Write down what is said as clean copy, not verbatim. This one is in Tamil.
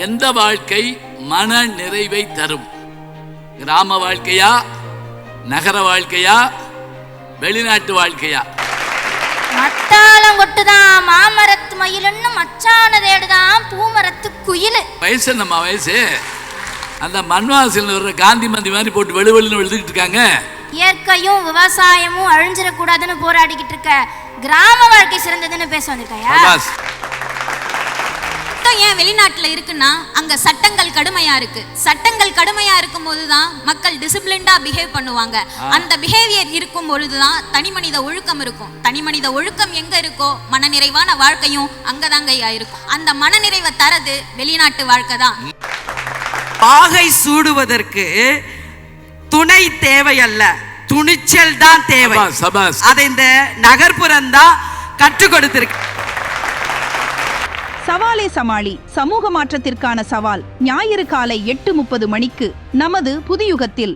எந்த வாழ்க்கை மன நிறைவை தரும்? கிராம வாழ்க்கையா, நகர வாழ்க்கையா, வெளிநாட்டு வாழ்க்கையா? மத்தாளம் கொட்டுதான் மாமரத்து மயிலுன்னு மச்சான தேடுதான் பூமரத்து குயிலு. வயசு நம்ம வயசு அந்த மண்வாசல் வர்ற காந்தி மந்தி மாதிரி போட்டு வெளுவெளுன்னு எழுதிக்கிட்டு இருக்காங்க. இயற்கையும் விவசாயமும் அழிஞ்சிடக்கூடாதுன்னு போராடிக்கிட்டு இருக்க கிராம வாழ்க்கை சிறந்ததுன்னு பேச வந்திருக்காயா? ஏன் வெளிநாட்டுல இருக்குன்னா அங்க சட்டங்கள் கடுமையா இருக்கு. சட்டங்கள் கடுமையா இருக்கும் போதுதான் மக்கள் டிசிப்ளின்டா பிஹேவ் பண்ணுவாங்க. அந்த பிஹேவியர் இருக்கும் பொழுதுதான் தனி மனித ஒழுக்கம் இருக்கும். தனி மனித ஒழுக்கம் எங்க இருக்கோ மனநிறைவான வாழ்க்கையும் அங்கதாங்க இருக்கும். அந்த மனநிறைவை தரது வெளிநாட்டு வாழ்க்கை தான். பாகை சூடுவதற்கு துணை தேவையல்ல, துணிச்சல் தான் தேவை. அதை இந்த நகர்ப்புறம் தான் கற்றுக் கொடுத்திருக்கு. சவாலே சமாளி, சமூக மாற்றத்திற்கான சவால். ஞாயிறு காலை 8:30 மணிக்கு நமது புதுயுகத்தில்.